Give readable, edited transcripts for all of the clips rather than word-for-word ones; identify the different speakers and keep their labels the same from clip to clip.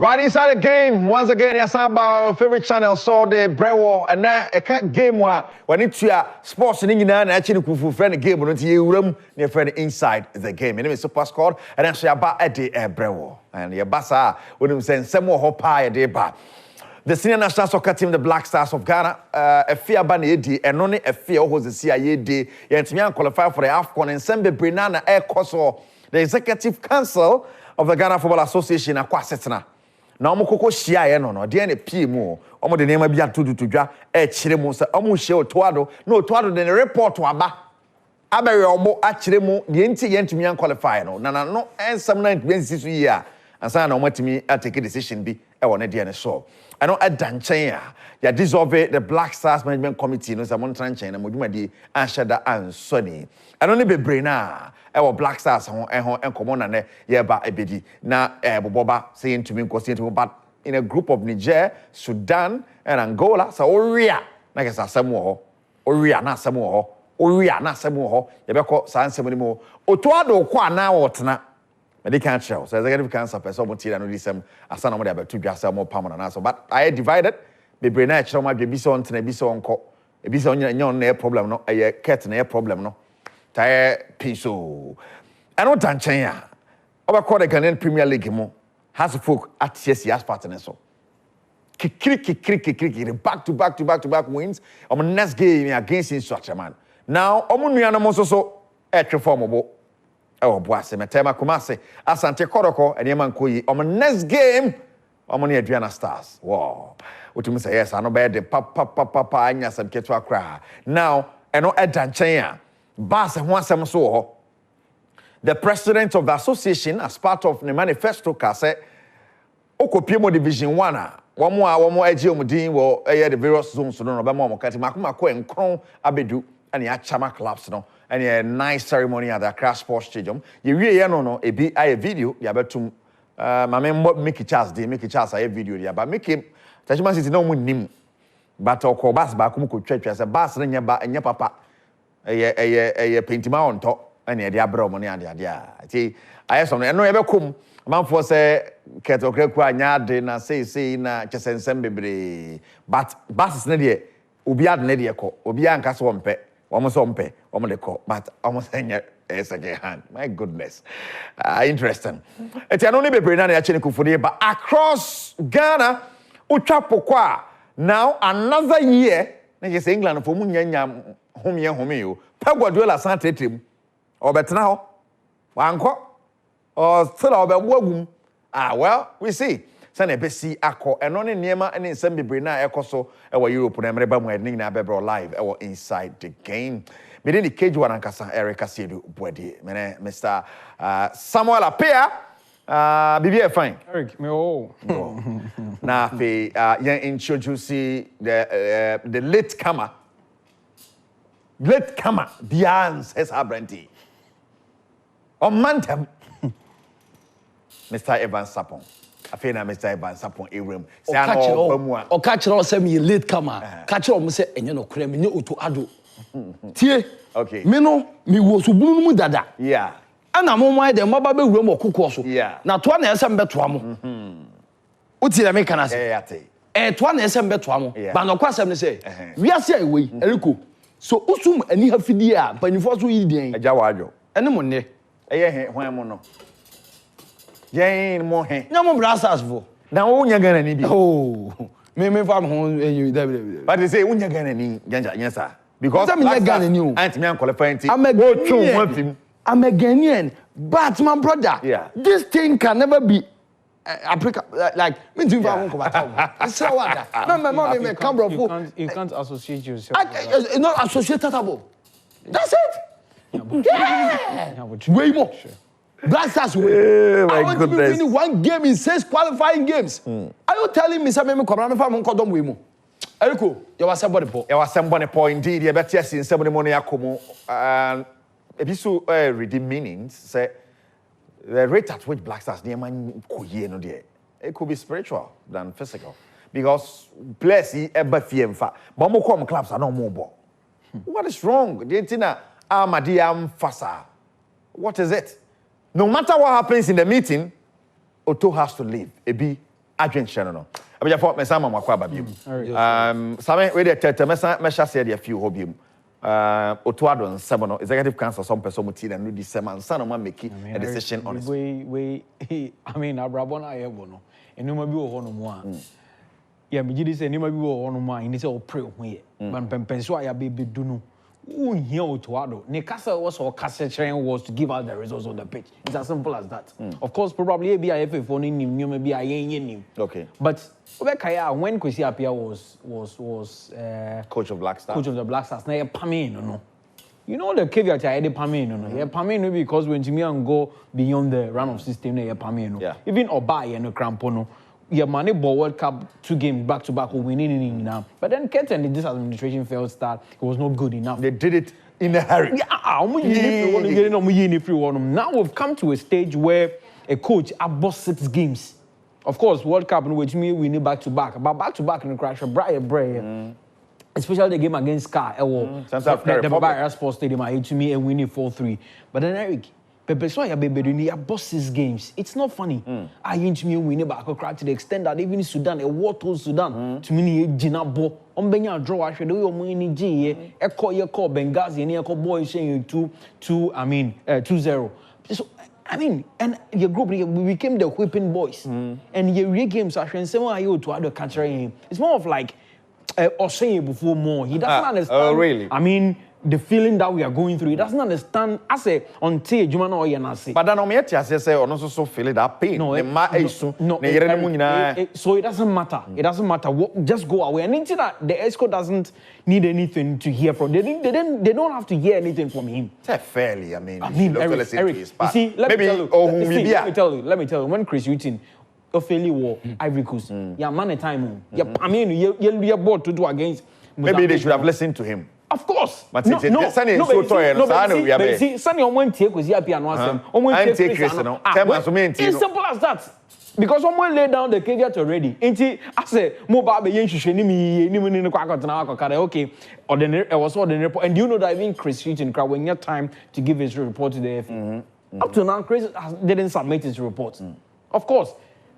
Speaker 1: Right inside the game, once again, yes, our favorite channel saw the Brewo, and now a game when it's your sports in England, actually, who friend game, but you room near friend inside the game. My name is Super Squad, and I'm about Eddie Brewo, and your bassa, when you send some more hop pie a day bar. The senior national soccer team, the Black Stars of Ghana, a fear banny and only a fear was the CIA day, and to me, qualify for the Afcon and send the Brenana Air Coso, the Executive Council of the Ghana Football Association, a Quassetna. Now, Moko Shia, no, dear PMO, almost the name of Biatu to Dra, Chiremos, almost show Otto Addo, no, Otto then a report to Abba. Abbey or actually more, the NT to me unqualified, no, no, and some 9 year, and sign on what to me, I take a decision be a one idea and so. I know at Danchaya, ya dissolve the Black Stars Management Committee, no, someone tranching and Mudumadi, and Shada and Sonny. And only be Brena, our Black Stars and common and yeah, but a biddy. Now, Boba saying to me, but in a group of Niger, Sudan, and Angola, so Oria, like I said, some more, Oria, not some more, Oria, not some more, Yabako, San Seminimo, Otto Addo, Qua now or tonight. But they can't show. So as I get cancer, person will tell you some as some about 2 years more permanent answer. But I divided the brain natural might be so on to be so on call. A bit on your problem, no, a cat and problem, no. Tire piso. I don't Tanchaya. Our quarter Ghanaian Premier League has a folk at CSCS partners. So cricket, back to back wins. On next game against instructor man. Now, Omuniana Mososo at reformable. Oh, boise, Matema Kumase, Asante Koroko, and Yaman Kui. On the next game, Omoni Adriana Stars. Wow. What you say, yes, I know bad the papa, and some Ketua cry. Now, I know Edan Chaya, Bass and one some so. The president of the association, as part of the manifesto, said, Okopimo Division 1. One more edge of the will air the various zones to know about Momokati, Makumako, and Kron Abedu, and the Achama clubs, no. And a nice ceremony at the Crash Sports Stadium. You really no a video, you have to my man Mickey Charles, a video, but make him Tajima City no one but or bass back church as a bass and your papa a paintima on top and a diabro money and the I have some, I know ever come. Man for say Keto Krekwa Nyade na say na Chesensembe, but bass is nedia, Ubiad Nediaco, Ubian Caswampe. Almost on pay, almost the call, but almost any second hand. My goodness. Interesting. It's only be Brennan actually for but across Ghana, Uchapokwa. Now another year, like England for Munya home, Paguaduela Santa Trim, or better now, Wanko, or still over Wogum. Well, we see. Sane besi akọ eno ne niema ene nsem bebre na ekoso ewo Europe na mreba mu edin na bebro live ewo inside the game. Me dey cage one ankasa Eric Asiedu Boadi me Mr. Samuel Apia bibi fine
Speaker 2: Eric me oh
Speaker 1: na fe yan introduce the late comer Dians has Abranti on Mantem Mr. Evan Sapon. I feel na Mr. Evan Sapon a room. Say
Speaker 3: o catch all say me late comer. Catch all say enye no kure me nye Otto Addo. Tie.
Speaker 1: Okay.
Speaker 3: Me no me wo so bunu mu dada.
Speaker 1: Yeah.
Speaker 3: Ana mo mai de maba be wura mo kokko so.
Speaker 1: Yeah.
Speaker 3: Na to na ese mbe to amo. O ti na me kana se. To na ese mbe to amo. Ba no kwasem ne say. Wi ase ai wei Eriko. So usum ani hafidi a panifo so yi den.
Speaker 1: Aja wadwo.
Speaker 3: Ene mo ne.
Speaker 1: Eye hwan mo no. Yen mo he.
Speaker 3: Nyamo brasas vo.
Speaker 1: Na unya Ghana ni bi.
Speaker 3: Oh. Me fam ho enyu.
Speaker 1: But they say unya Ghana ni ganja nyesa. Because
Speaker 3: I'm a Ghanaian.
Speaker 1: I'm qualifying.
Speaker 3: I'm a Ghanaian. But my brother,
Speaker 1: yeah.
Speaker 3: This thing can never be Africa. Like, me too. So what? No, come bro.
Speaker 2: You can't associate yourself.
Speaker 3: It's not associatable. That's it. Yeah. Way more. That's us. I want to be winning 1 game in 6 qualifying games. Are you telling me something? Come on, I'm going to win. Eriko, you was somebody po.
Speaker 1: You was somebody po indeed. You better see somebody money akomo. And if you so reading meanings, say the rate at which Black Stars near man kuye no there. It could be spiritual than physical because players ever fear in fact. But more come clubs are no more ball. What is wrong? The Entina Amadiam Fasa. What is it? No matter what happens in the meeting, Otto has to leave. Ebi adwenkyerɛ no abɛjafo me sama makwa babiem same we dey tete me share dey few hobiem Otto Addo nsɛm no executive council some person muti na no di sɛm ansa no ma make a decision on it
Speaker 2: we I mean abrabɔ na ayɛbɔ no enuma bi wɔ hɔ no mu a ya me gidi sɛ enuma bi wɔ hɔ no mu a ini sɛ o pray ho yɛ ban pempenso a ya be du no unhia Otto Addo ne kasa was or kasa train was to give out the results on the pitch. It's as simple as that. Of course, probably ABIF for nim maybe I nim.
Speaker 1: Okay.
Speaker 2: But Obekaya when Kwesi Appiah was
Speaker 1: coach of Black Stars.
Speaker 2: Coach of the Black Stars. Na Pame no. You know the caveat I had Pame no. Yeah, Pame no because when Jimmy and go beyond the run of system na Pame no.
Speaker 1: Yeah.
Speaker 2: Even Obai and Crampono. Yeah, Mane ball World Cup 2 games back to back winning now. But then Kenton, this administration failed start. It was not good enough.
Speaker 1: They did it in a hurry.
Speaker 2: Now we've come to a stage where a coach has bossed 6 games. Of course, World Cup which means we need back to back. But back to back in the crash, especially the game against Sky. The Bavaria Sports Stadium, I to me and winning 4-3. But then Eric. So ya baby do need boss 6 games. It's not funny. I inch me win back crack to the extent that even Sudan, a war to Sudan, to me Jinabo, Benya draw actually the way we G e call Benghazi and call boys saying 2-0. So I mean, and your group we became the whipping boys. And your real games actually same way you to other catching. It's more of like or saying before more. He doesn't understand.
Speaker 1: Oh really?
Speaker 2: I mean the feeling that we are going through, he doesn't understand. I say until Jumano or Yanasi.
Speaker 1: But then I say, or also so feel that pain.
Speaker 2: No, so it doesn't matter. It doesn't matter. Just go away. And until that, the ESCO doesn't need anything to hear from. They don't have to hear anything from him.
Speaker 1: It's fairly. I mean,
Speaker 2: Eric, you see, let me tell you. When Chris Hughton, fairly war Ivory Coast, yeah, man, time. Yeah, I mean, you're bored to do against.
Speaker 1: Maybe they should have listened to him.
Speaker 2: Of course.
Speaker 1: But Sunny
Speaker 2: someone take Kwesi Appiah no asem.
Speaker 1: Take Chris no.
Speaker 2: It's simple as that. Because someone laid down the caveat already. Inti I say mobile be yenhwehwe ni ni kwa akotena akokare okay. Ordinary was ordinary report. And you know that even Chris Hughton crowd when you have time to give his report to the FA. Up to now Chris didn't submit his report. Of course.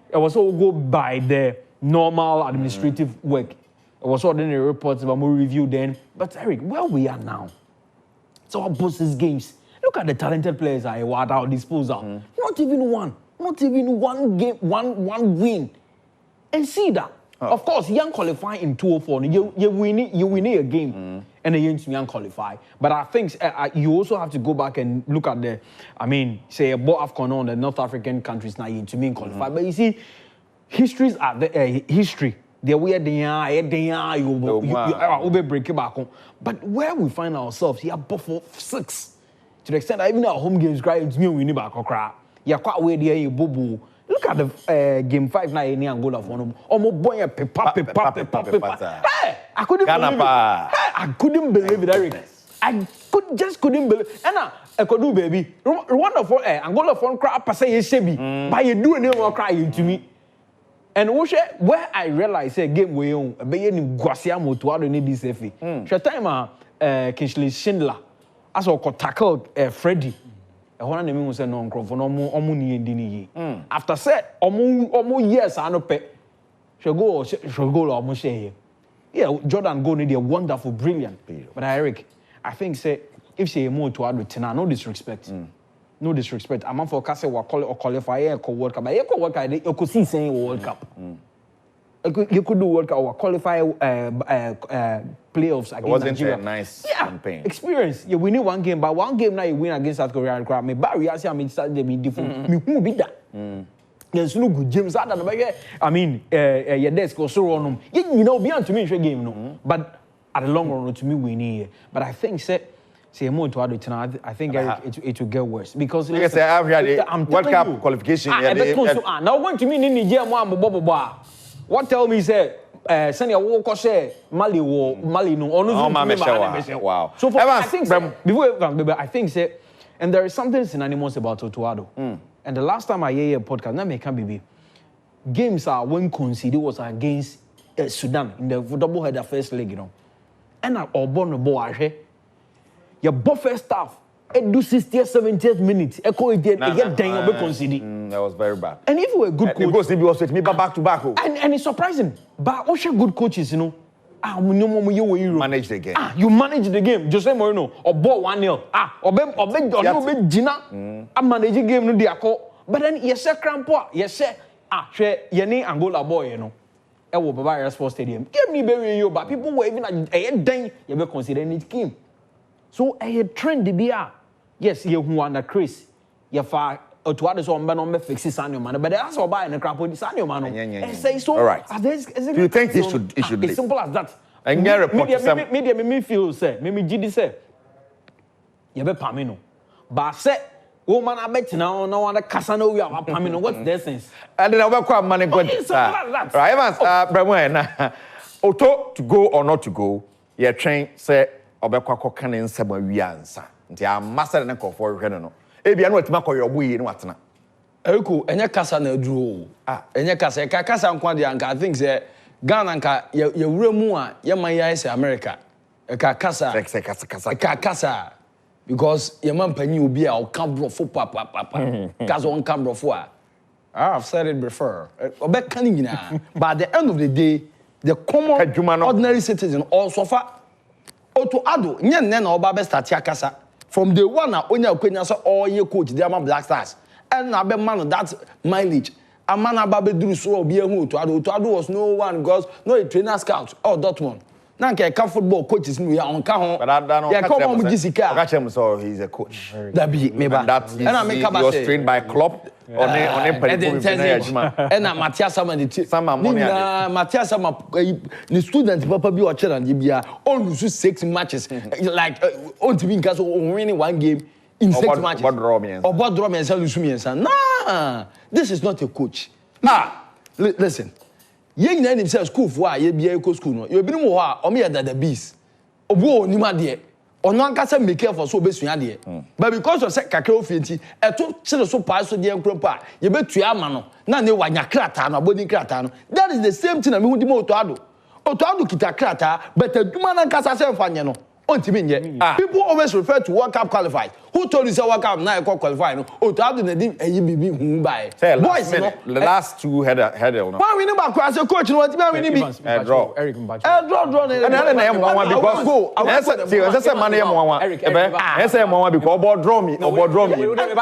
Speaker 2: It was all go by the normal administrative work. It was ordinary reports, but more review then. But Eric, where we are now, it's our bosses' games. Look at the talented players I at our disposal. Not even one game, one win. And see that. Of course, young qualify in 204. You win a game, and against young qualify. But I think you also have to go back and look at say a Stars Afcon on the North African countries now to mean qualify. But you see, histories are the history. The way you break it back. But where we find ourselves, here for 6. To the extent that even our home games cry, it's me winning back or cry. You're quite way there, you bobo. Look at the game 5 now in Angola for no. Almost boy a papa. Hey, I couldn't believe it, Eric. I couldn't believe. And I could do, baby. Wonderful, Angola for cry, pass a shebi. But you do no more crying to me. And where I realized a game we own, a bayan Guasiamo to other need this FA. Shatime, Kinsley Schindler, as I could tackle Freddie. A one name was a non crop for no more money and dinny. After set, almost years, I know pet. She'll go almost here. Yeah, Jordan go need a wonderful, brilliant. But Eric, I think say if she more to add with no disrespect. No disrespect. I'm for Castle or qualify a World Cup. You could see saying World Cup. You could do World Cup or qualify playoffs against
Speaker 1: wasn't
Speaker 2: Nigeria.
Speaker 1: A nice campaign.
Speaker 2: Experience. You win one game, but one game now you win against South Korea and crowd. Me Barry, I say I mean start them different. Me who be that? There's no good James Adom. I mean, your desk or so on. You know, beyond to me game no. But at the long run, to me we need. But I think say more to add tonight. I think it will get worse because
Speaker 1: like I say, I've had World Cup qualification.
Speaker 2: Now when to me in Nigeria, what tell me say senior walk say Mali no
Speaker 1: wow.
Speaker 2: So I think before I think say and there is something synonymous about Otto Addo. And the last time I hear a podcast, now make be games are when conceded was against Sudan in the double header first leg, you know. And I born the ball your buffer staff It do 60th, 70th minutes. Echo again, get down over concede.
Speaker 1: That was very bad.
Speaker 2: And if you were a good coach,
Speaker 1: it goes to be also me back to back.
Speaker 2: And it's surprising. But also good coaches, you know.
Speaker 1: Manage the game.
Speaker 2: You manage the game. Jose Mourinho or ball 1-0. Obe Gina. I manage the game no diako. But then you say crampo, you say you need Angola boy, you know. I will Bavaria Sports Stadium. Give me bury you, but people were even a day you be considering it game. So a trend the beer. Yes, you who under Chris. You far Otto Addo so on me fix Sanyo man, but that's all by and crampo Sanyo man. Say so.
Speaker 1: All right. Do you think he should leave?
Speaker 2: It's simple as that.
Speaker 1: And get report
Speaker 2: media me feel say, me GD say. You be pamino. But say woman I bet now no one Casano we are pamino. What's the essence?
Speaker 1: And then I will come money going. Right, Evans, Bramwen, Otto to go or not to go, you train say Obekwa can in some we answer. Ntia master na for hwe no e bia no atima koyo obu yi no atena
Speaker 3: Eko enye kasa na duro enye kasa kasa nkwa de anka I think say Ghana nka ye wura mu a ye man ya say America kasa because ye man panyi obi a o kan brofo papa kasa on kan brofo a I've said it before obe kan nyina but at the end of the day the common ordinary citizen also fa Otto Addo nye na oba be start akasa from the one na onya kwenya so all ye coach the man Black Stars and na be man that mileage a man ababe duru so obi ehu Otto Addo was no one because no a trainer scout or Dortmund na nke ka football coaches no ya on ka ho ya come on Gisika
Speaker 1: catch him so he's a coach
Speaker 3: that be me ba
Speaker 1: and I make he was trained by Klopp on
Speaker 3: and Matthias Sama Matthias Sama the student papa bi o chere and bia on lose 6 matches like on to win cause winning one game in 6 matches or draw me and lose me nah this is not a coach listen ye nyina nim say school for ye bia eco school no you be no ho a o me the bees obu onima de ono ankasa make for so obesua de but because of say kakra ofienti eto chire so pa so de enkropa ye betua ama no na ne wanya krata no abodi krata no that is the same thing na me hu di mo Otto Addo kita krata but aduma na ankasa se mfanye no ontimi nye people always refer to World Cup qualified who told you say World Cup na e qualify no Otto Addo na di eyi bibi hu bai
Speaker 1: boys no the last two header no
Speaker 3: why we no back as a coach no what we ni bi
Speaker 1: draw
Speaker 2: Eric Mbacho
Speaker 3: draw
Speaker 1: and na one because say man e mo one e say mo one because obo draw me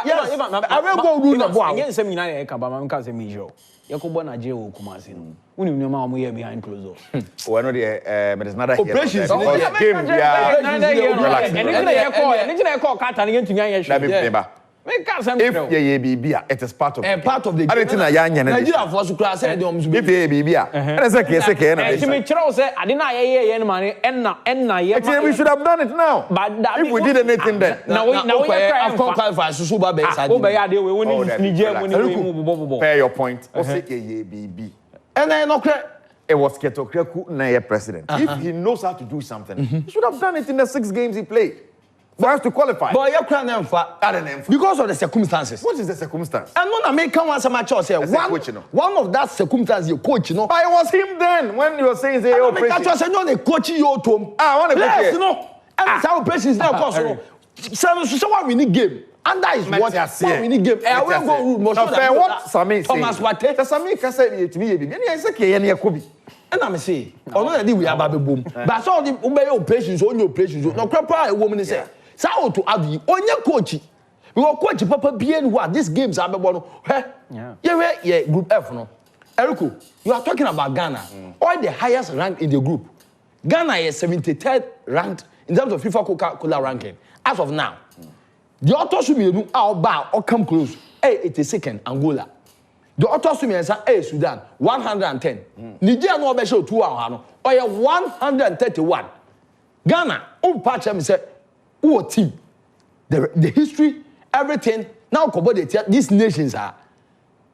Speaker 3: yes I will go rule na bo
Speaker 2: again say me na e ka ba man ka say me jo yakobo na je o Kumasi no uni no ma mo here behind closed doors
Speaker 1: we know the it is another
Speaker 3: operations
Speaker 1: game yeah it is part of
Speaker 3: the
Speaker 1: I don't think
Speaker 3: Nigeria for so class say dem
Speaker 1: if ye bibia and say ke na
Speaker 2: me chiro say ade na ye no man enna
Speaker 1: we should have done it now
Speaker 2: but
Speaker 1: if we did anything then
Speaker 3: now we Afcon qualify so ba be side
Speaker 2: be ya de we woni Nigeria woni mu bobo
Speaker 1: fair your point o say ye bibi
Speaker 3: and I no
Speaker 1: it was Ketokreku na president if he knows how to do something he should have done it in the 6 games he played for us to qualify.
Speaker 3: But you can't because of the circumstances.
Speaker 1: What is the circumstance?
Speaker 3: And when American wants a match, say one of that circumstances you coach, you know.
Speaker 1: But it was him then when you were saying say oh
Speaker 3: president. I no the coach you to.
Speaker 1: I want to
Speaker 3: yes, no. And how president now course. So what we need game. And that is what we need game. I will go rule most of that.
Speaker 1: What Sami
Speaker 3: Thomas Wate.
Speaker 1: The Sami can say to me and I say ke na Kobe.
Speaker 3: And I'm say, already we have a boom. But so the operations on your operations. No proper a woman say. Sao to Addo onye coach because coach papa bien what these games are about yeah group F no Eriko you are talking about Ghana all the highest rank in the group Ghana is 73rd ranked in terms of FIFA Coca-Cola ranking as of now the Otto Sumienu or come close 82nd Angola the Otto Sumienu Sudan 110 Nigeria no be show 2 hour no or 131 Ghana patch am say who team the history everything now these nations are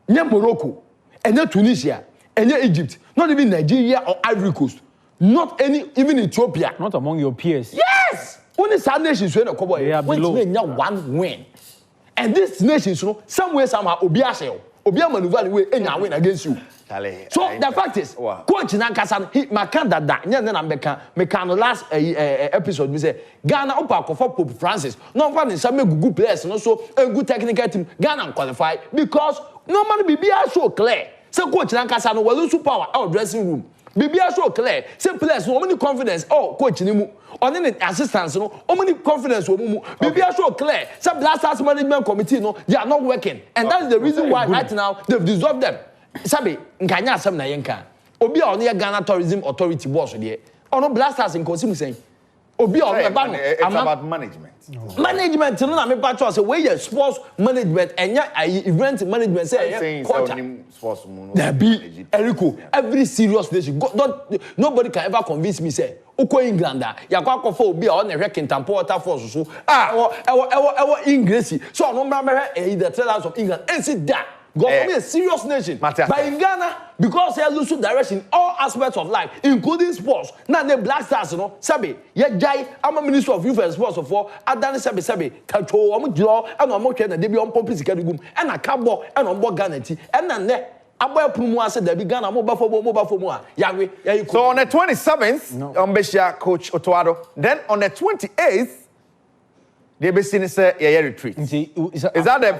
Speaker 3: Morocco and Tunisia and Egypt not even Nigeria or Ivory Coast not any even Ethiopia
Speaker 2: not among your peers
Speaker 3: yes only some nations when one win and these nations you know some way somehow obi obi a maneuver way enya win against you. So the fact is, coach Nankasa, he makanda that. Then I no last episode. We say Ghana opa for Pope Francis. No one is some good players, and also a good technical team. Ghana qualify because no man be so clear. So coach Nankasa no well super power out dressing room. Be so clear. Say players no many confidence. Oh, coach Nimu. On any assistance, no, how many confidence will move? Be so clear. Some Blasters management committee, no, they are not working, and that's the reason why right now they've dissolved them. Sabi, nkanya asem na yenka. Obi a ono ye Ghana Tourism Authority boss there. Ono Blasters in Kosim saying. Obi a ono e ba no.
Speaker 1: It's about management.
Speaker 3: Management no na me pa cho say we ye sports management enya event management say
Speaker 1: sports no.
Speaker 3: There be Eriko every serious nation. Nobody can ever convince me say Uko England ya kwa akofo obi a ono hwe Kintampo Water Force so. Ewo English. So no mra me the traders of England and sit that. God, a serious nation. But in Ghana, because they lose direction in all aspects of life, including sports. Now the Black Stars, you know, Sabi, Jai, I'm a minister of youth and sports for Adani Sabi, Kacho, I'm a draw, and I'm okay, and they be on Pompis Cadugum, and a cabo, and on board Ghanaian, and then Abba Pumwa said, they began a mobile for more. Yahweh.
Speaker 1: So on the 27th, Besha coach Otto Addo. Then on the 28th, they be seen say retreat. Is that the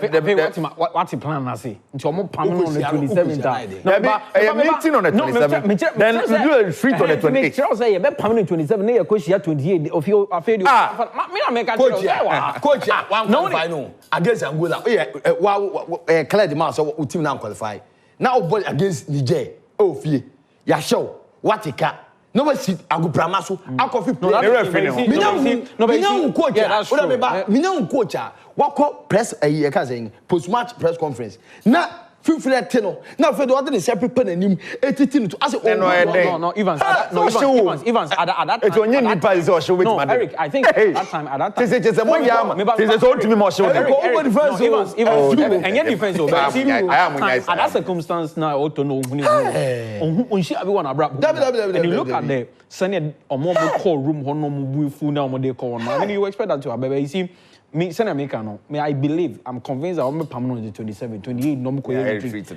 Speaker 2: what's the plan? I see. Into more panel on the 27th.
Speaker 1: A meeting on the 27th. Then we do a retreat on the 28th.
Speaker 2: Charles say you be permanent 27. Near coach here 28. Of you, I feel you. Me na make a
Speaker 3: coach. One final against Angola. Wow, clear the man. So we team now qualify. Now ball against Niger. Oh, fie. Ya show. What a cat. No one see Agupramaso. I coffee play. No, coach. What press a post match press conference. Now, feel free to know. Now, for the other separate pen and him, 18 to ask.
Speaker 2: No, Evans.
Speaker 1: It's on your prize or show with my
Speaker 2: Eric. I think that time at that time.
Speaker 1: This is a one yam. This is all to me more show.
Speaker 2: Evans, and your defense over. At that circumstance now, Otto know when she everyone abrupt. And you look at the senior or more call room, no full now, they call. I mean, you expect that to have baby. You see. Me, I believe, I'm convinced I'm permanent on the 27, 28, no more.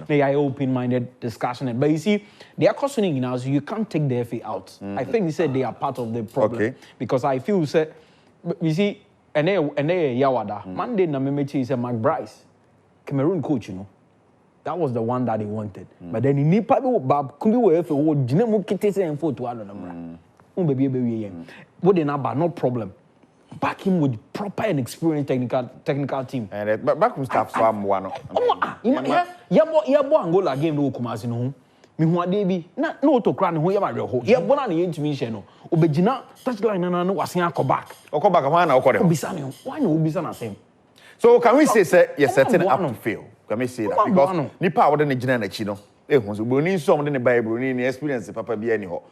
Speaker 2: May I open-minded discussion. But you see, they are questioning now, so you can't take the FA out. I think they said they are part of the problem. Because I feel, you see, and they Yawada. Monday, Namemechi is a McBryce, Cameroon coach, you know. That was the one that they wanted. But then he need people, Bob, could be where for what Jinemu Kitty and photo. I don't know. Baby, what they not, no problem. Back him with proper and experienced technical team.
Speaker 1: And back him staff so I'm one.
Speaker 2: Angola game no Kumasi no. Me hu ade bi na Otto kra ne ho ye ma reho. Ye bona na ye ntumi hye no. Obegina touchline na no wasen akọ
Speaker 1: back why na okọ de.
Speaker 2: Obisa ne ho. Why no obisa na same.
Speaker 1: So can we say you're setting up to fail? Can we say that because nipa wo de ne gina na chi no. Ehun so broni so mo de ne Bible ni experience papa bi ani ho.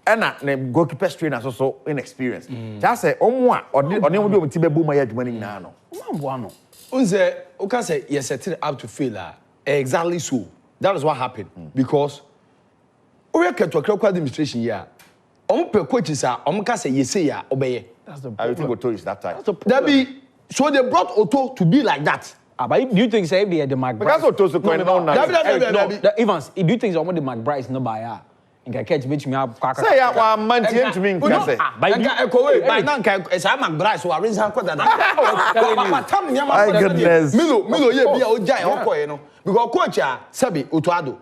Speaker 1: And na goalkeeper trainer so inexperienced. Just say omo a odi mo do ti bebu ma ya adwuma ni na no.
Speaker 2: Mambo
Speaker 3: unze o can say you set it up to fail. Exactly so. That is what happened because we are keto administration here. Omo pe coaches are omo can say you say ya obeye.
Speaker 1: That's the problem. I think Otto is that type.
Speaker 3: That be so they brought Otto to be like that.
Speaker 2: But do you think say they the McBryce?
Speaker 1: Because Otto so going on now.
Speaker 2: Evans, do you think it's almost the McBryce no buy? Inga catch me up kwaka.
Speaker 1: Say ya wa man tie ntumi nka say.
Speaker 3: By now nka say McBryce so reason kwada na. Papa tam nya ma. Milo ye bia o jai okoye no. Because coach Sabi Otto Addo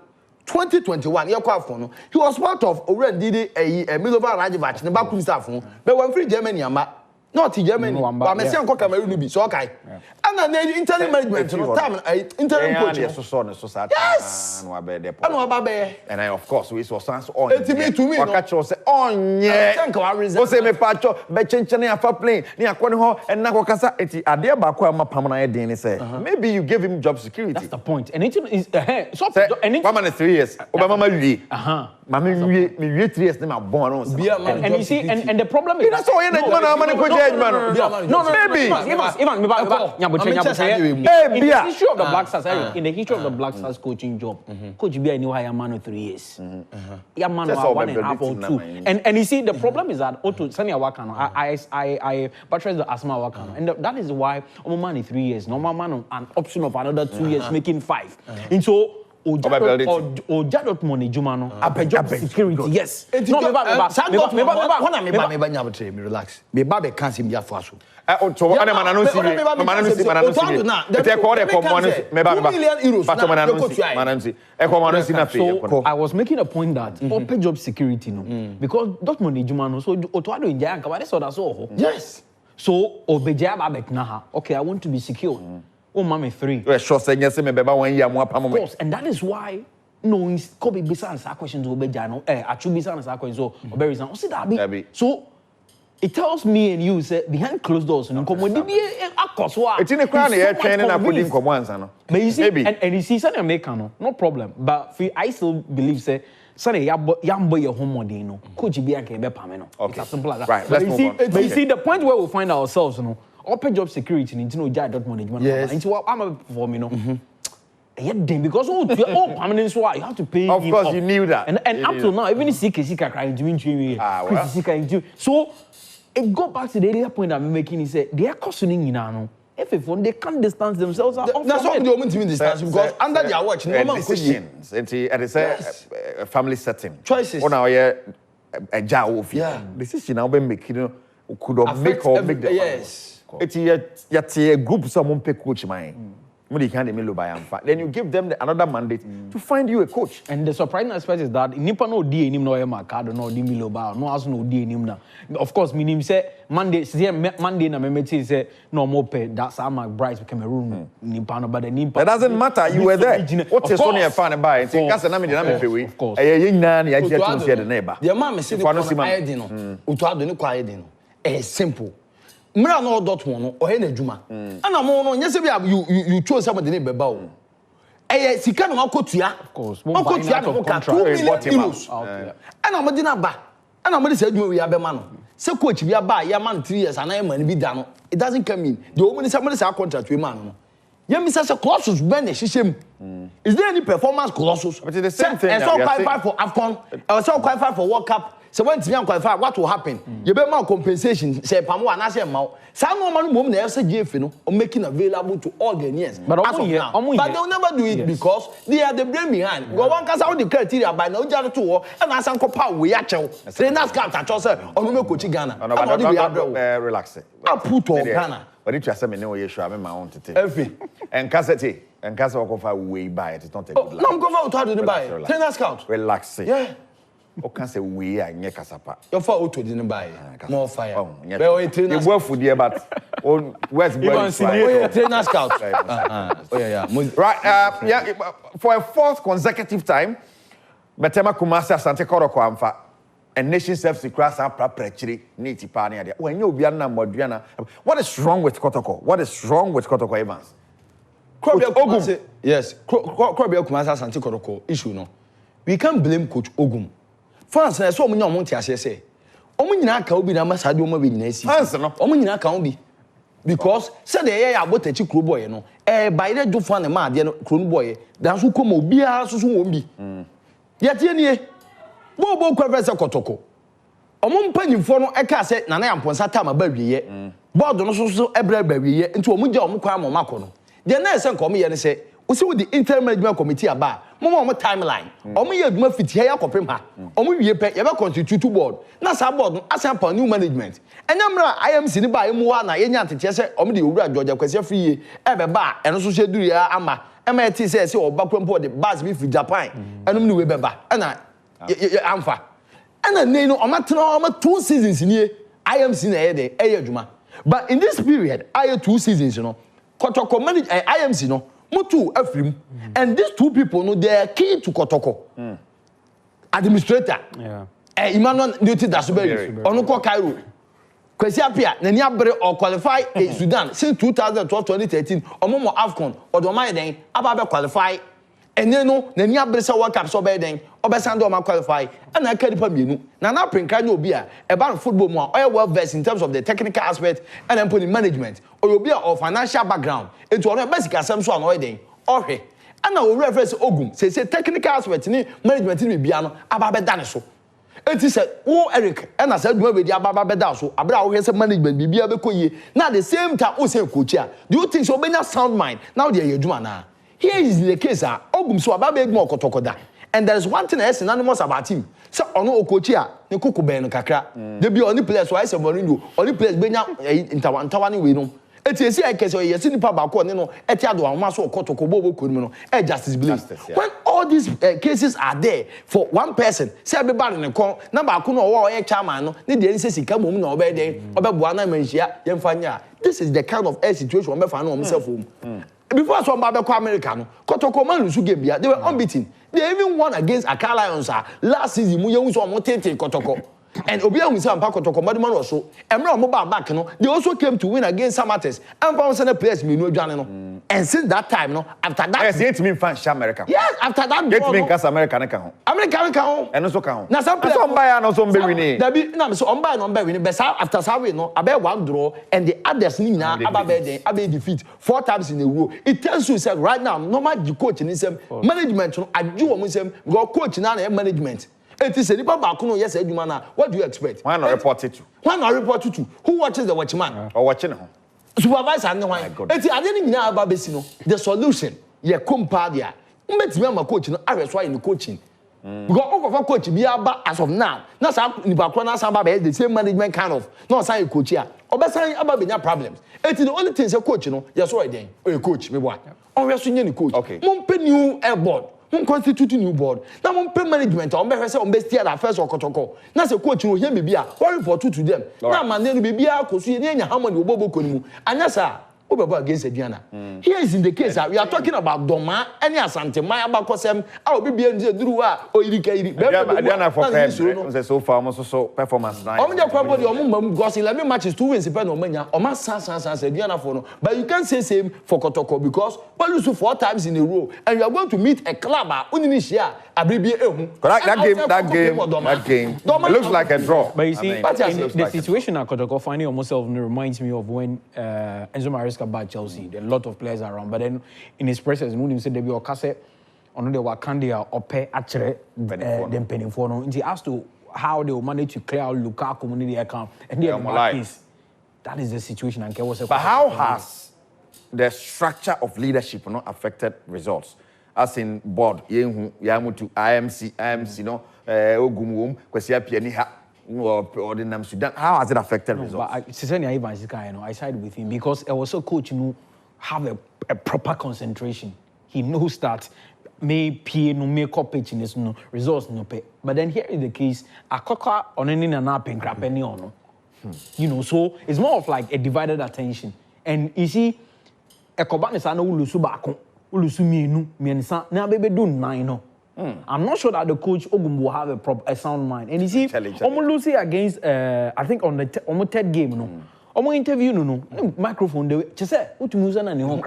Speaker 3: 2021 ye kwa afọ no. He was part of already a Milova Rajovac ne ba kum staff no. But when free Germany amba not Germany. But me say nko Cameroon bi so okay. And then interim management no time interim coach yes.
Speaker 1: And I of course we saw sans on.
Speaker 3: To me
Speaker 1: wakacho say onye. O say me pacho be chenchene afa plane ni akoni ho and na kokasa eti ade ba ko ma pam na ye den say maybe you give him job security.
Speaker 2: That's the point. And it is
Speaker 1: so anything 3 years obama ma wie Mami me 3 years na born on.
Speaker 2: And you see, and the problem is
Speaker 1: that's all you need man go judge man.
Speaker 2: No,
Speaker 1: maybe.
Speaker 2: Even in the history of the Black Stars, in the history of the Black Stars coaching job, coach be any higher man of 3 years. Yeah, man, 1.5 or 2. And you see, the problem is that Otto Sanya Wakano, I buttress the asthma Wakano, and that is why money 3 years, no man an option of another 2 years, making 5. And so. Or Jadot money, Jumano. A job security, yes. No, relax.
Speaker 3: Me babe can't see me for so.
Speaker 1: So I man see.
Speaker 2: So I was making a point that open job security, no, because that money, Jumano. So Otto Addo in Jayanka, what is all?
Speaker 3: Yes.
Speaker 2: So Obeja Babek Naha. Okay, I want to be secure. Oh, mommy 3.
Speaker 1: Well, sure, saying yes, me beba 1 year more per moment.
Speaker 2: Of course, and that is why no Kobe Bisa answer questions over Jano. Actually Bisa answer questions so very soon. See that so it tells me and you say behind closed doors and come when be a course.
Speaker 1: It's in the crown here training and putting come once, no.
Speaker 2: But you see, and you see, Sunny Americano, no problem. But I still believe say. Sunny, young boy, your home modino. Could you be a pameno?
Speaker 1: Okay,
Speaker 2: it's simple as that.
Speaker 1: Right, let's move on.
Speaker 2: But you see, the point where we find ourselves, you know. Open job security need to know Jadot management.
Speaker 3: Yes.
Speaker 2: And so I'm a perform, you know. Because all permanent why you have to pay.
Speaker 1: Of course, you knew that.
Speaker 2: And up to now, even the Sika crying to me. So it go back to the earlier point I'm making. He said they are costing you now. If they can't distance themselves,
Speaker 3: that's what the moment to distance because under their watch, no man
Speaker 1: decisions. It's a family setting.
Speaker 3: Choices.
Speaker 1: On our a job. Yeah. Decision now be making could make or make the
Speaker 3: yes.
Speaker 1: It's a group someone pay coach mine. Then you give them another mandate to find you a coach.
Speaker 2: And the surprising aspect is that Nipa no di him no Marcado no di Miloba no as no di him now. Of course, meaning say Monday na memeti say no more pay that's how McBride became a room Nipa no but the Nipa.
Speaker 1: It doesn't matter. You were there. What is Sonia fan by? Think that's na me na pay. Of course. The neighbor.
Speaker 3: The man say no. Otto Addo ni kwa no. It's simple. Mra no Dortmund no o he na adwuma ana mo no nyese bia you chose somebody ne beba o sika no akotua
Speaker 2: of course
Speaker 3: mo akotua no ka 2 million euros ana mo di na ba ana mo di say adwuma wi abema no se coach bia ba ya man 3 years ana man bi da no it doesn't come in the woman say mo say contract we man no ya mi say clauses ben e hihye is there any performance clauses
Speaker 1: but it's the same thing
Speaker 3: so qualify for Afcon so qualify for World Cup. So when Tian qualify, what will happen? You better more compensation. Say Pamu and I say Mao. Some woman mum never say GF or making available to all Ghanaians. But they'll never do it because they are the brain behind. Go one cast out the criteria by no jar to and as Uncle Power we actual. Say that's can't touch us on no coach Ghana.
Speaker 1: Relax it.
Speaker 3: I put on Ghana.
Speaker 1: But if you say me no you sure I'm my own to take. And cassette and cassette will way by it. It's not a good.
Speaker 3: No, I'm going to do the buy. Trainer scout.
Speaker 1: Relax it.
Speaker 3: Yeah.
Speaker 1: O can say we are nye kasapa.
Speaker 3: Your for Otto didn't buy. More fire. But we train.
Speaker 1: You work for the but on West
Speaker 3: trainer scout. Oh yeah.
Speaker 1: Right. For a fourth consecutive time, Betema Kumasi Asante Koroko amfa. And nation self-security and preparatory need to when you be what is wrong with Kotoko? What is wrong with Kotoko Evans?
Speaker 3: Ogum. Yes. Krobia Kumasi Asante Koroko issue no. We can't blame Coach Ogum. Fans na so omunya omonti ase say omu nyina ka obi na masade omu be nyina si
Speaker 1: fans no
Speaker 3: omu nyina ka obi because say the ya abotachi kro boy no by the do fan ma ade no kro boy dan so kom obi a so wo bi ye tie nie bo kwa verse Kotoko omu mpanyimfo no ka say na yamponsa ta ma ba wiye board no so ebra ba wiye nti omu gya omu kwa ma makọ no de na ese nkom ye ne say usi with the interim management committee aba mo timeline omo ye aduma fiti ya kopem ha omo wie pe ye be constitute board na sa board no asan pa new management enyamra IMC ni ba emu wa na ye nya tete se omo de owura Georgia kwase free ye e be ba eno so she duru ya ama e ma ti se oba kwempo de bus bi fi Japan enum ni we be ba na amfa na nei no omatena omo 2 seasons ni IMC na ye de e aduma but in this period I 2 seasons no Kotoko manage IMC no Mutu Afrim, and these 2 people know they are key to Kotoko. Administrator. Yeah. Emmanuel Duty Dasuberi. Onuko Cairo. Kwesi Apia, Neniabre or qualify Sudan since 2012-2013, or Momo Afcon, or Domain, Ababe qualify and then no na ni abresa World Cup so be den obesande o ma qualify and I carry pa mienu na prenka nya obi a e ba football mu a well versed in terms of the technical aspect and then put in management or obi a of financial background into ono basic asem so an den ohwe and na o reference ogum say technical aspect ni management ni bia no aba be dane so enti say wo Eric and as aduma be di aba be da so abra wo hwe management bibia be koyie na the same time o say coach a do you think so obenya sound mind now dey aduma na here is the case ogum so aba be aduma okotokoda and there is one thing that's anonymous about him so ono okochi ne koko ben no kakra dey be only players why say Mourinho only players benya intawani we no eti esi ekese oyesi nipa ba ko ne no eti ado ahoma so okotoko bobo ko no justice believe when all these cases are there for one person say everybody ne kon na ba ko no wo chairman no ne de nse sika mom na obe den obeboa na manhia yemfanya this is the kind of a situation we fa no himself before some babe ko America no kotoko man lusu game bia they were unbeaten they even won against Accra Lions last season mu yehu so mo tete kotoko and Obia Musa and Paco Tokomadman also, and Mobile back, they also came to win against Samates and found some players me no Janino. And since that time, no, after that,
Speaker 1: yes, it means fans America.
Speaker 3: Yes, after that,
Speaker 1: it means cast America.
Speaker 3: America,
Speaker 1: and also count.
Speaker 3: Now, some players
Speaker 1: on buy and also winning.
Speaker 3: There be no so on buy no buy winning, but after Sawi no, about one draw, and the others Nina Abe defeat 4 times in a row. It tells you say right now, no matter the coach in this management, I do almost go coach now management. It is a nipa bakuno yes eduma na what do you expect?
Speaker 1: Why not report it to?
Speaker 3: Why not report it to? Who watches the watchman?
Speaker 1: Or watching home?
Speaker 3: Supervisor no why. It I didn't know about besino. The solution ye compa dia. Mbetimi am coach no arrest why in coaching. Because all of coach be aba as of now. Na sa nipa kro na sa ba be the same management kind of. No say coach here. Obesan aba benya problems. It is the only thing say coach no. Yes right then. Oh coach me boy. On we so nye coach. Mon pe new airboard. Who constitute new board? Now, one pay management, on better say on best year at first or Kotoko. Now, say coach, you hear me be a worry for two to them. Now, man, then be a because you know how many Bobo Kunu. And yes, sir, over against Diana. Here is in the case that we are talking about Doma, any Asante, my Abacosem, I will be in the Drua or Iriki.
Speaker 1: Diana for so far, almost so performance.
Speaker 3: I'm the property of Mum Gossy, 11 matches, 2 wins, depend on Mania, or my son, Diana for. But you can't say same for Kotoko because we lose 4 times in a row, and you are going to meet a club, Unisha,
Speaker 1: that game. It looks like a draw.
Speaker 2: But you see, the situation at Kotoko finding myself reminds me of when Enzo Maresca bought Chelsea. There are a lot of players around, but then in his presence, when he said they be Okase, on the Wakandia Ope Achere, then penny for no. He asked to how they will manage to clear out Lukaku community account, and they are that is the situation. And
Speaker 1: but how has the structure of leadership not affected results? As in board, Yamutu, IMC, no, Ogumum, Kwasia Pianiha, or the Nam Sudan. How has it affected results?
Speaker 2: I side with him because I was so coach, have a proper concentration. He knows that may pay no make up pitchiness no results no pay. But then here is the case, a cocker on any napping crap any on. So it's more of like a divided attention. And you see, a cobanis no Lusubako. Now baby do 9. I'm not sure that the coach Ogum will have a sound mind. And you see, almost against I think on the third game, no. Interview no microphone they just say what you and you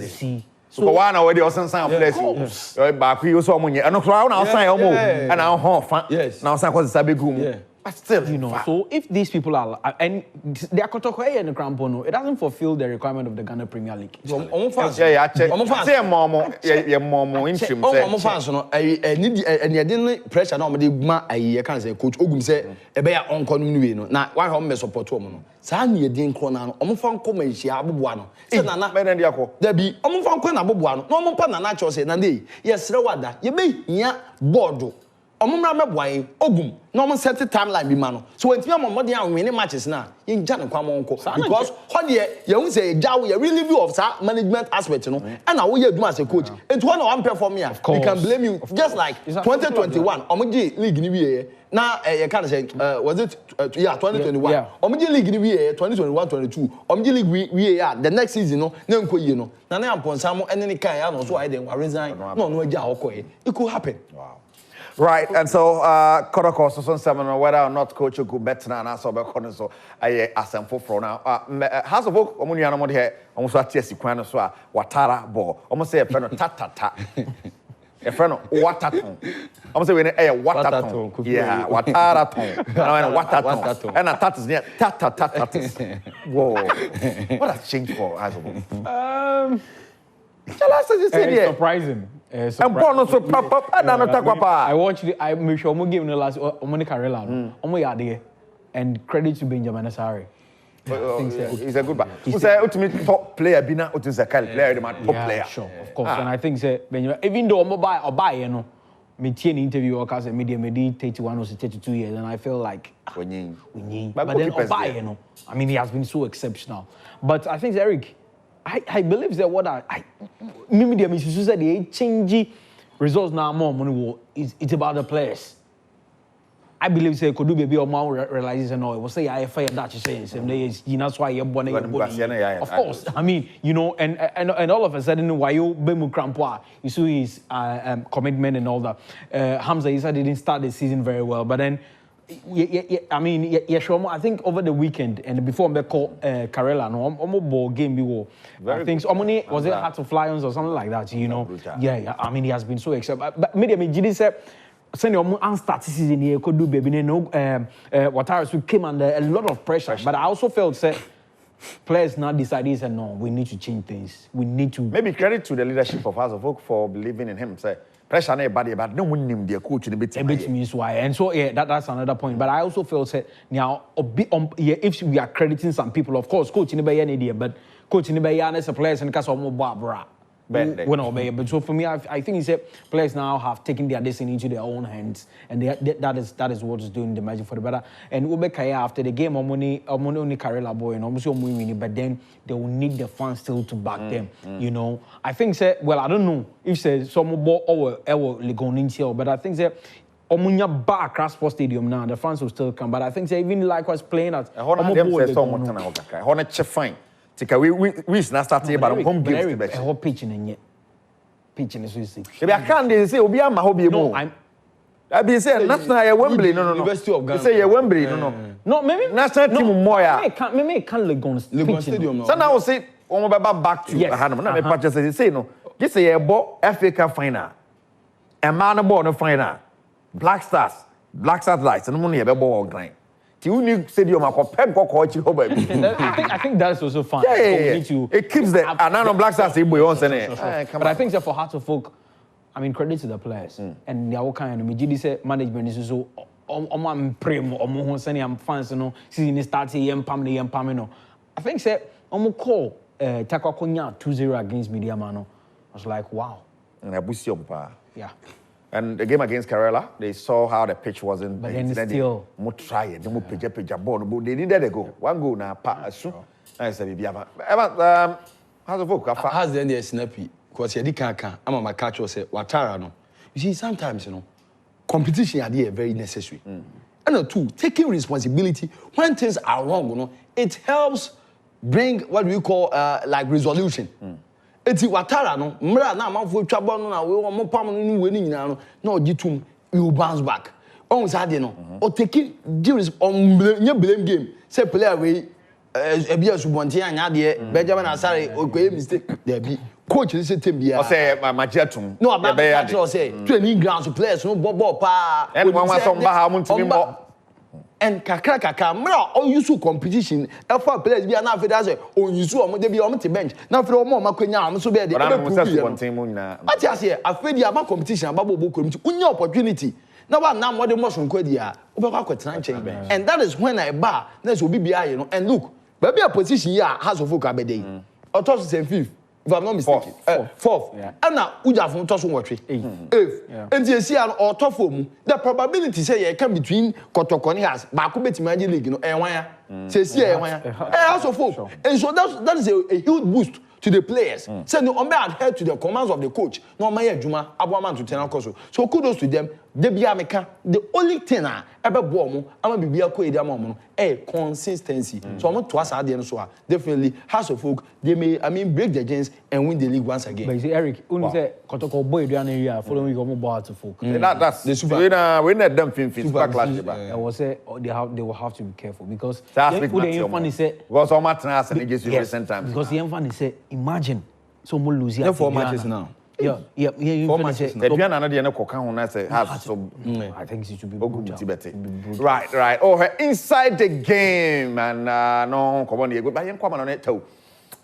Speaker 2: see.
Speaker 1: So one already also sign place. Back you saw money. And no crowd now sign and now yes. Now sign cause Sabigum. But still,
Speaker 2: so if these people are and they are Kotoko and the Crampono, it doesn't fulfill the requirement of the Ghana Premier League.
Speaker 1: Say more interim.
Speaker 3: Fans, no, I need and you didn't pressure no, I can't say Coach Ogum say a bear on Conway. Now, why home support woman? Sani didn't corner, Omfan come and she abuano. Nana, there be Omfan Kona Buano, no more Pananacho say Nandi. Yes, Rawada, you may, yeah, Bordeaux. Ogum, no set the timeline be mano. So when you are more than winning matches now, in Jan because what you say, Jow, you really view of management aspect, and I will do as a coach. It's one perform here. We can blame you just like 2021. Omoji League in now, you can't say, was it 2021? Omoji League in 2021-22. Omoji League we are the next season, no, no, Nana upon some and any kind of so I didn't resign. No, it could happen.
Speaker 1: Wow. Right, and so Kodoko so some whether or not coach could bet now and so be so I asemfo for now. House of Oak omuni anamo de almost atiesi kwan so watara ball. Almost say a friend tatata. A friend wataton. Almost say we wataton. Yeah, watara ton. And wataton. And that is near tatata. Whoa. What a change for House of Oak. Tell us as you say there.
Speaker 2: Surprising.
Speaker 1: And born so pop and
Speaker 2: I want you to, I make sure I'm giving the last Omoni Karela. Omo yade. And credit to Benjamin Asari.
Speaker 1: He's a good man. Who's a ultimate top player, Bina, who's a player, the top player.
Speaker 2: Sure, of course. And I think Benjamin, even though I'm buy, you know, me an interview because I made 31 or 32 years, and I feel like we need. But then buy, you know, I mean, he has been so exceptional. But I think Eric, I believe that what maybe the Mrs. said the change results now more money. It's about the players. I believe say could do baby or more realizes and all. It was say I fire that you say same day. That's why you're born. Of course, I mean and all of a sudden why you bemu crampoa. You see his commitment and all that. Hamza Issa didn't start the season very well, but then. I mean, I think over the weekend and before I call Karela, no, ball game be war. I think was it Heart of Lions or something like that, you know? Yeah. I mean, he has been so excited. But maybe Jidi said, send your unstart season here could do baby. No, Wataris came under a lot of pressure. But I also felt players now decided said no, we need to change things. We need to
Speaker 1: maybe credit to the leadership of House of Oak for believing in him. Say. Pressure on everybody, but no one named their coach in a bit
Speaker 2: means why. And so yeah, that's another point. But I also feel now if we are crediting some people, of course, coach in the Bay idea, but coach in the Bay as a players and cast more Barbara. But so for me, I think he said players now have taken their destiny into their own hands, and that is what is doing the magic for the better. And Ubekaya after the game, only Karela boy and almost winning, but then they will need the fans still to back them. You know, I think well, I don't know if some ball or Legonin here, but I think Omunya back across Sports Stadium now, the fans will still come. But I think even likewise playing at
Speaker 1: fine. We start here, but home games.
Speaker 2: I hope pitching is easy.
Speaker 1: Maybe I can't say Obi ama hobby more. I be saying national Wembley. No.
Speaker 3: University of Ghana.
Speaker 1: Say Wembley. No,
Speaker 2: maybe
Speaker 1: national team more.
Speaker 2: Can't Legon
Speaker 1: Stadium. So now say on back to Hanum. Na me patches say no. This say a ball FA Cup final. A man ball no final. Black Stars lights. No money a ball on grind. I
Speaker 2: think that's also fun.
Speaker 1: Yeah. It keeps the Anano Black Stars
Speaker 2: but I think for Heart of Oak, I mean credit to the players and their kind of management is so fans no season starts no. I think call Takwakonya 2-0 against Media Mano. I was like wow. Yeah.
Speaker 1: And the game against Karela, they saw how the pitch wasn't.
Speaker 2: But then still,
Speaker 1: more try it, more pija ball. They needed to go. One goal now, pass. I said, how's the vote?
Speaker 3: How's the end of snappy? Because you can't. I'm on my catch or say, Watara no. You see, sometimes competition are very necessary. And two, taking responsibility when things are wrong. It helps bring what we call like resolution. Eti Watara no mra na amanfo twabo no na we mo pam no ni we ni nyina no na ogitum you bounce back on say no o take deals on blame game say player we ebia subonte anya de Benjamin Asare o go mistake there be coach say tem bia
Speaker 1: o say magiatum
Speaker 3: no about o say training grounds players no ball pa
Speaker 1: and one some ba ha muntimi mo
Speaker 3: and kakra mra o use competition e for players bia na afeda say o use o mo de bia o mo te bench na afeda o mo makwanya o so be de e be prove ati ase afeda ama competition aba bobo ko mti unya opportunity na wa na mo de mo so nkwadi a o be kwa kwetena nchen and that is when I bar na so obi bia and look baby a position here has of folk abede Otto say fifth if I'm not mistaken fourth and na uja fun to so wotwe eighth and you see an Otto form the probability say you can between Kotokoni has ba ko betima age league no enwan ya say see enwan ya house of folk and so that is a huge boost to the players say no on be adhere to the commands of the coach no man adwuma aboama to ten course so kudos to them they be ameka the only thing ebe bo mo ama bibia ko edi ama mo consistency. So I'm not twice at the end, so definitely House of Folk, they may, break the gens and win the league once again.
Speaker 2: But you see, Eric, only say Kotoko boy down area following you more House of Folk.
Speaker 1: That's the super. We need them super clash.
Speaker 2: I will say they will have to be careful because
Speaker 1: the funny say because all matches and against you recent times.
Speaker 2: Because the funny say imagine so more lose here.
Speaker 3: 4 matches now.
Speaker 2: Yeah.
Speaker 3: 4 matches.
Speaker 1: The piano another no kokan ho na say has so
Speaker 2: I think it should be brutal.
Speaker 1: Right. Oh, inside the game and no come on good. But yen kwama no net to.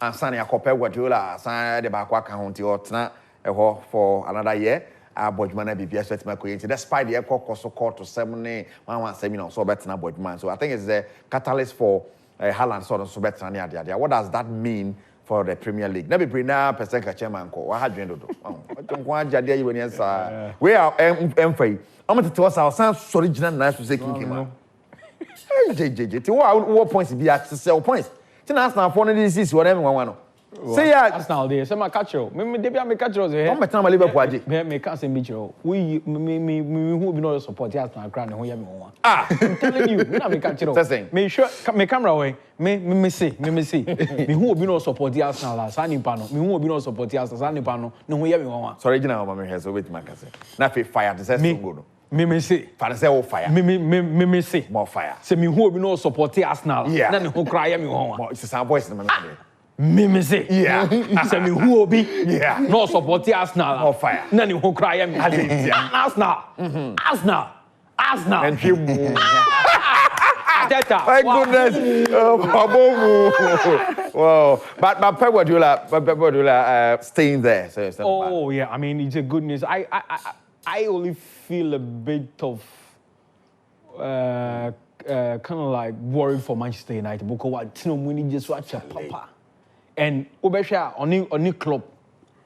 Speaker 1: Ansane akope Guardiola asan de ba kwa kan ho nti otena eho for another year. Bodjman na bibia sweat my queen. Despite the court to 7 1 seminar so better na Bodjman. So I think it's the catalyst for Haaland sort of so better na dia. What does that mean for the Premier League? Na be bring na person ka chairman ko. Wa ha dwen do. Tom kwa jade yi woni ansa. We are emfai. Am to us our sans original nice to say king man. JJ. Ti what points be at sell points. Ti na Arsenal for no this is whatever one no. Say ya
Speaker 2: Arsenal there. Say my catch you. Me dey be catch you say.
Speaker 1: Come better na Liverpool aje.
Speaker 2: Me can say beat you. We who be no support Arsenal crowd ho ya me one. I'm telling you, me na me catch you. Me sure me camera way. Me see. Me who be no support Arsenal sa nipa no. Me who be no support Arsenal sa nipa no. No ho ya me one.
Speaker 1: So original mama me here so wait my can say. Na fe fire to say so go no.
Speaker 2: Me say.
Speaker 1: Father say fire.
Speaker 2: Me say.
Speaker 1: More fire.
Speaker 2: Say me who be no support Arsenal. Na ne ho cry ya me one.
Speaker 1: It's some voice in the man.
Speaker 2: Me say.
Speaker 1: Yeah.
Speaker 2: Say me who obi.
Speaker 1: Yeah.
Speaker 2: No support Arsenal.
Speaker 1: More fire.
Speaker 2: Na ne ho cry ya me. Arsenal.
Speaker 1: And you move.
Speaker 2: My
Speaker 1: goodness. Wow. But Pep Guardiola staying there. So it's not bad.
Speaker 2: Yeah. I mean, it's a good news. I only feel a bit of kind of like worried for Manchester United because what winning just watch a papa. And Obesha on club,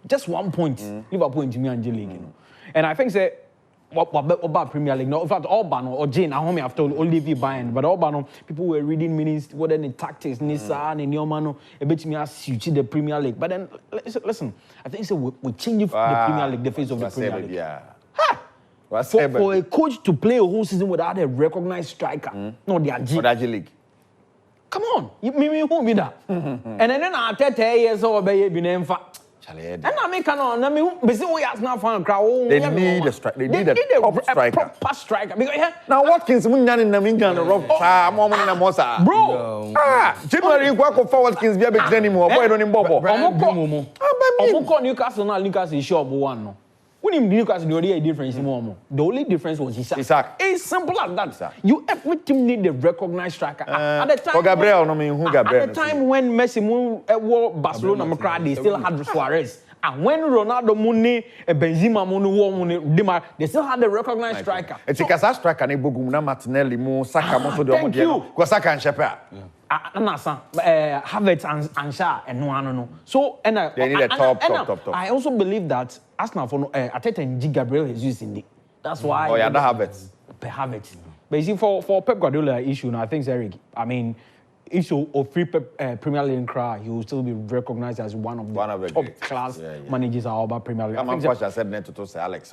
Speaker 2: just 1 point. Liverpool in Premier League, you know. And I think say what about Premier League? No, in fact, Orban or Jane, I have told Olivier Bayern, but Orban, people were reading meanings, what are the tactics, Nissan and Yomano, a bit me as you the Premier League. But then listen, I think we change the Premier League, the face of the Premier League.
Speaker 1: Yeah.
Speaker 2: For a coach to play a whole season without a recognized striker, no, the
Speaker 1: AG League.
Speaker 2: Come on, me who be that? And then I 30 years old, baby, name for. And I make an busy way as now for a crowd.
Speaker 1: They need a striker. They need a top striker.
Speaker 2: Proper striker. Because
Speaker 1: now Watkins win down in the England rock. Moment in a mosa.
Speaker 2: Bro.
Speaker 1: January work for Watkins be a bit anymore. Boy don't imbobo.
Speaker 2: Omoko Newcastle is sure one no. When him Newcastle, the only difference is more. The only difference was Isaac. It's simple as that. Isaac. You every team need a recognized striker. At the time,
Speaker 1: Gabriel, no mean who Gabriel.
Speaker 2: At the time when Messi wore Barcelona, they still had Suarez. And when Ronaldo Mune, Benzema Mune, they still had the recognized striker.
Speaker 1: It's because that striker, Nebogumuna Martinelli, Mo Saka, Moso de Omodio, Saka and Shepherd.
Speaker 2: Havertz and Shah and no. So
Speaker 1: they need a top.
Speaker 2: I also believe that Arsenal for Ateta and Gabriel is using it. That's why.
Speaker 1: Oh yeah, that Havertz.
Speaker 2: But you see, for Pep Guardiola issue, I think Eric. I mean, issue of free Premier League cry, he will still be recognized as one of the top class managers of Premier League.
Speaker 1: I'm I said net to say Alex.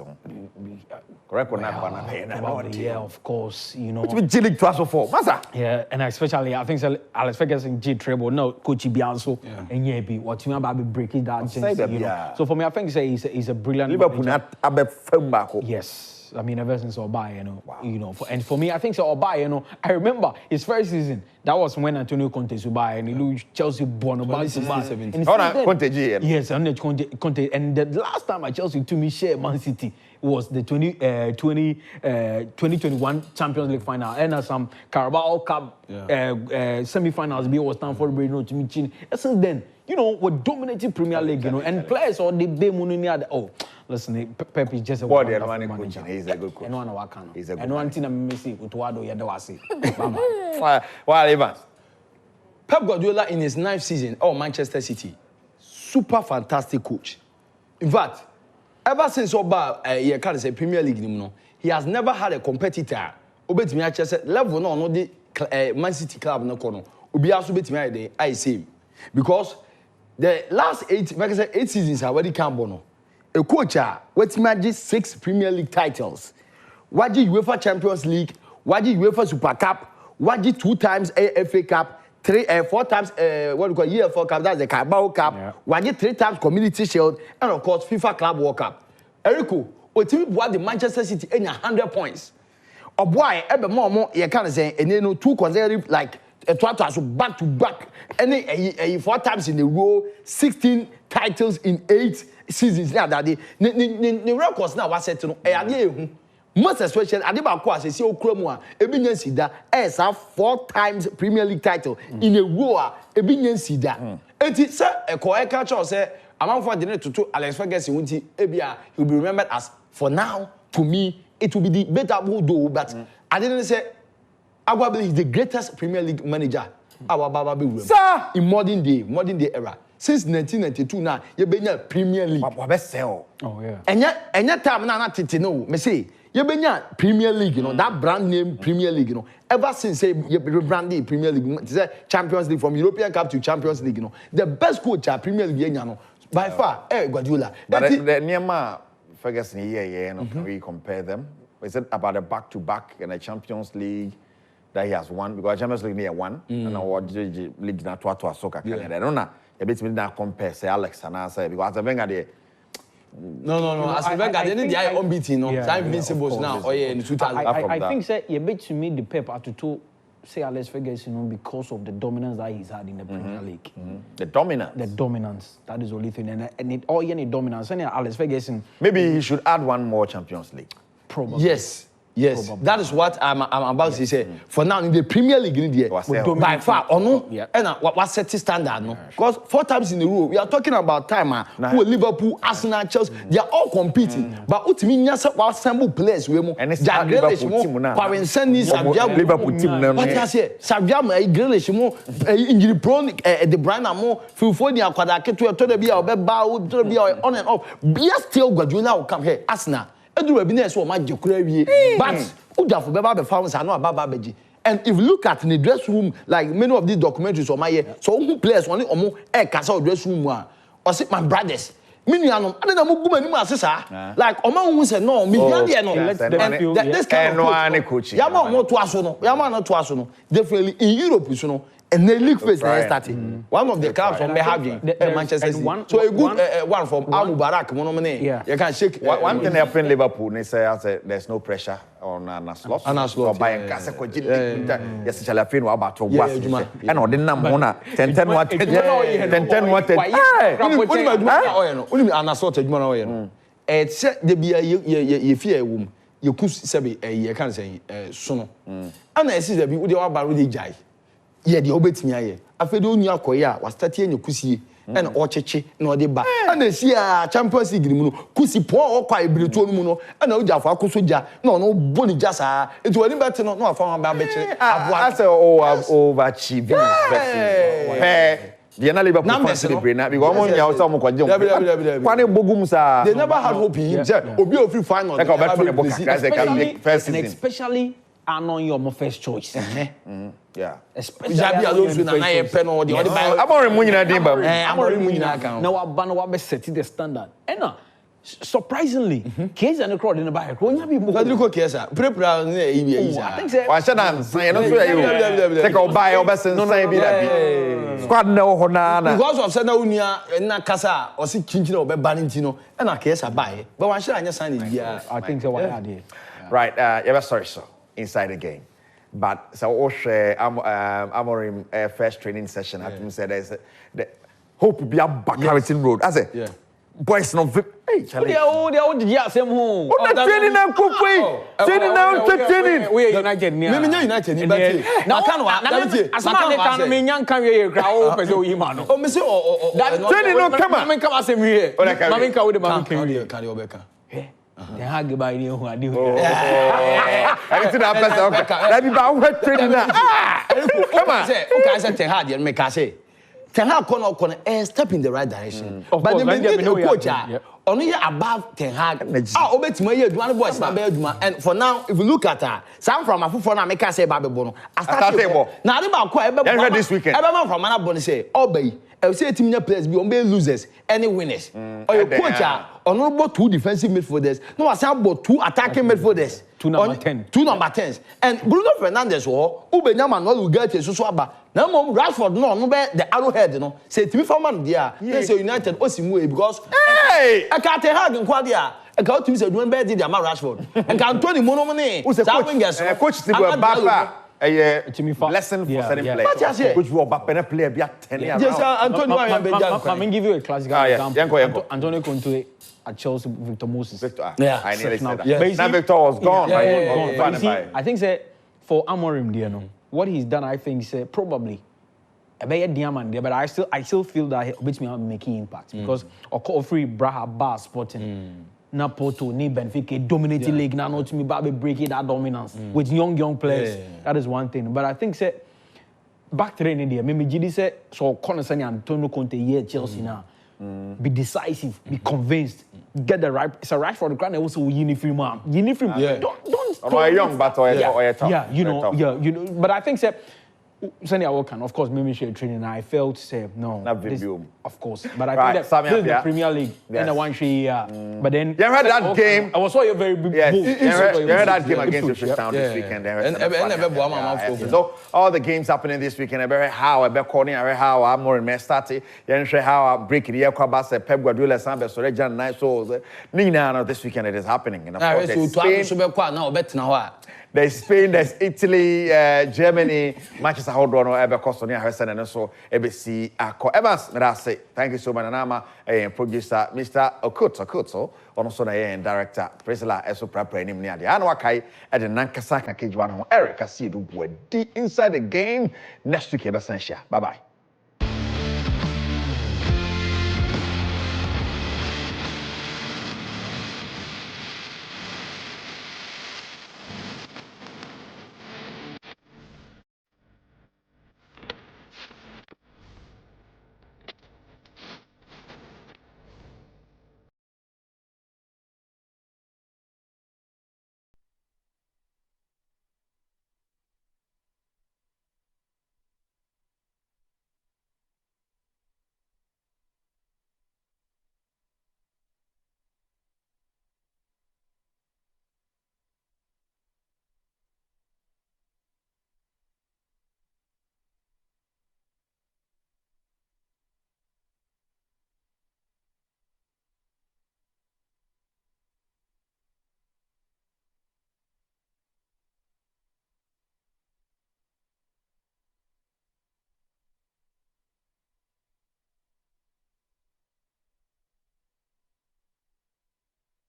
Speaker 1: Correct or not?
Speaker 2: Yeah, of course. You know.
Speaker 1: Which be G League to us for, Masa.
Speaker 2: Yeah, and especially I think Alex Ferguson G treble. No, Coach Bianso and Yebi. What you about breaking that? So for me, I think he's a brilliant.
Speaker 1: Liverpool not a firm back.
Speaker 2: Yes. I mean, ever since Obai, and for me, I think so. Obai, I remember his first season. That was when Antonio Conte Subai and he Chelsea born about
Speaker 1: 2017. Conte G.
Speaker 2: Yes, and Conte. And the last time Chelsea to me share Man City was the 2021 Champions League final and some Carabao Cup semi-finals. Be was time for Bruno to me. Since then, we're dominating Premier League, and players or the Munini. Listen, Pep is just a wonderful manager.
Speaker 1: He's a good coach.
Speaker 2: He's a good one thing I'm missing with Otto Addo.
Speaker 1: Why, Evans?
Speaker 3: Pep Guardiola in his 9th season, Manchester City, super fantastic coach. In fact, ever since Premier League, he has never had a competitor. Level no the Man City club no kono. Obi aso betimi I say because the last 8 seasons already come bono. A coach what's magic 6 Premier League titles. Waji UEFA Champions League, Waji UEFA Super Cup, Waji 2 times FA Cup, 4 times what we call EFL Cup, that's the Carabao Cup. Waji 3 times Community Shield, and of course FIFA Club World Cup. Erico, what team won the Manchester City in 100 points. Or boy, ever more you can say, and you know 2 consecutive like a so back to back, any 4 times in a row, 16 titles in 8 seasons. Now that the records now was set to know. Most especially, Adibako as a CEO Kromwa, Ebinyan Sida, as 4 times Premier League title in a row, Ebinyan Sida. And it's a quiet culture, say, among for the to Alex Ferguson, Ebia, he'll be remembered as, for now, to me, it will be the better do, but I didn't say, I believe he's the greatest Premier League manager. Our Baba Sir, in modern day era. Since 1992 now, you've been a Premier League.
Speaker 2: Oh, yeah.
Speaker 3: And yet time now, no, me say, you've been a Premier League, you know, that brand name Premier League, you know. Ever since say you rebranded Premier League, Champions League from European Cup to Champions League, you know. The best coach at Premier League, you know, by far, Guardiola.
Speaker 1: But the Nema Ferguson, can we compare them? Is it about a back-to-back in a Champions League that he has won? Because Champions League near one, and our league na to soccer. I don't know. A bit me compare say Alex and I say because I've been at the
Speaker 3: no. As we got the unbeaten, no. I'm invincible now. Oh yeah, in 2000.
Speaker 2: I think say you bet to me the Pep to say Alex Ferguson because of the dominance that he's had in the Premier League.
Speaker 1: The dominance.
Speaker 2: The dominance. That is the only thing, and it all any dominance. And Alex Ferguson.
Speaker 1: Maybe he should add one more Champions League.
Speaker 2: Probably.
Speaker 3: Yes. That is what I'm about to say. For now, in the Premier League, by far, or no, and what set the standard, no? Because 4 times in a row, we are talking about time, who Liverpool, Arsenal, Chelsea, they are all competing. But what mean, yes, what sample players, we more, Jack Grealish,
Speaker 1: Liverpool team,
Speaker 3: what I say, Saviam, Grealish, more injury prone, the brand more, Fulfonia, Quadaket to the be our bow, to be on and off. Be still Guardiola will come here, Arsenal. But Uda for Baba found I know about Babaji. And if you look at in the dressing room, like many of these documentaries on my year, so who players only or more air castle dressing room or sit my brothers. Miniano, I don't know who my sister. Like Oma who said no, me this kind of
Speaker 1: coach.
Speaker 3: Yama not to Asono, Yama not to Asono. Definitely in Europe, you know. And the league phase starting. One of the clubs from Manchester City. So a good one from Al Mubarak, you can shake.
Speaker 1: One thing happened in Liverpool, they say there's no pressure on a slot. Or buying Casco. Yes, shall have been about to watch. And on the number 10 what 10 what.
Speaker 3: Only an assorted money. It's the be a fear womb. You could say a can't say soon. And I see that we are about really jai. Yeah, the obet me. I feel only a koya was 30 and you could see and Ochechi no de ba. And they see a Champions League kusi poor or quite brutal muno and no Jaffa Kusuja no bony jassa. It will better not found about better.
Speaker 1: I say overachieving. The Liverpool fans celebrate now because one year some kwa jom. Kwani bogum sa.
Speaker 3: They never had hope in himself. Obi of free final.
Speaker 2: And especially on your first choice.
Speaker 1: Yeah.
Speaker 2: Especially now set the standard. And surprisingly, kids and the crowd in the back. I think so.
Speaker 1: Why should I say no? Take a buy or best and say squad no honana.
Speaker 3: Because of Sanaunia and Nakasa or see Chinchino or Banintino and I guess I buy. But why should I just sign it? Yeah,
Speaker 2: I think so.
Speaker 1: Right, yeah, sorry, so inside the game. But so Amorim first training session, I think said there's the hope to be a back Harrington Road. I say, boys, no, hey, Charlie.
Speaker 2: They all did yeah, same home.
Speaker 1: What the training now, Kofi? Training now, training.
Speaker 2: We are united near.
Speaker 3: United, but
Speaker 2: now, as I can't mean, young can you grow as you man.
Speaker 3: Oh, Monsieur,
Speaker 1: that training no come on.
Speaker 2: Come as him here. Maminka with the
Speaker 3: Maminka.
Speaker 2: They hug by you who are doing.
Speaker 1: I think that person. Let me bow her training now.
Speaker 3: Come on. Okay, I said Ten Hag, make I say. Ten Hag corner step in the right direction. But the main coach only above Ten Hag. Obet my one boys and for now, if you look at her, some from a foot now make I say Baby Bono. I started now about quite
Speaker 1: this weekend.
Speaker 3: Everyone from Manabon say, Obey. I say team players be on be losers, any winners. Or your coach on about 2 defensive midfielders. No, I say about 2 attacking midfielders.
Speaker 2: 2 number 10.
Speaker 3: 2 number 10s. And Bruno Fernandes Ubenyama no will get so aba. Now Rashford no be the arrowhead no. Say to me for man there. They say United Osimu because
Speaker 1: hey,
Speaker 3: I can't hag in Quadia. I can't team say doing better than Rashford. And can Tony Monomane.
Speaker 1: Who's the coach? Coach Tibu Bapa. A lesson for certain players. Coach will Bapa player be 10 years.
Speaker 3: Yes, Antonio.
Speaker 2: Let me give you a classic example. Antonio Conte at Chelsea, Victor Moses.
Speaker 3: Yeah,
Speaker 1: I nearly said that.
Speaker 3: Yes.
Speaker 1: Now Victor was gone.
Speaker 2: But see, I think for Amorim, you know, what he's done, I think, probably a better diamond there, but I still feel that which me making impact because free Braha Bar Sporting. Na Porto, ni Benfica dominating league now not to me but breaking that dominance with young players. That is one thing. But I think back training there, maybe GD said so Conor Antonio Conte here Chelsea now. Be decisive, be convinced, get the right. It's a right for the ground. Also uniform, man. Uniform. Don't.
Speaker 1: Or young, but or tough.
Speaker 2: Yeah, you know. But I think Sunday I can, of course, maybe share training. I felt no, this, of course. But I think that this is the Premier League and the one But then
Speaker 1: you heard that game.
Speaker 2: I was so very big.
Speaker 1: Yes, you heard that game against Ipswich Town this weekend. So all the games happening this weekend. I very how I bet calling. I very how I'm more in started. You know how I break it. Yeah, Kwabas Pep Guardiola Sambes so Rejan nice so Nina this weekend it is happening. And of course, there's Spain, there's Italy, Germany, Manchester Hordron, or Ever Costonia, Hersen, and also ABC. Evans, that's it. Thank you so much, Anama, producer, Mr. Okutso, also the director, Priscilla, Eso Prapra, and near the Anwakai, at the Nankasaka Cage 1, Eric, I see you inside the game next week, Ever Bye bye.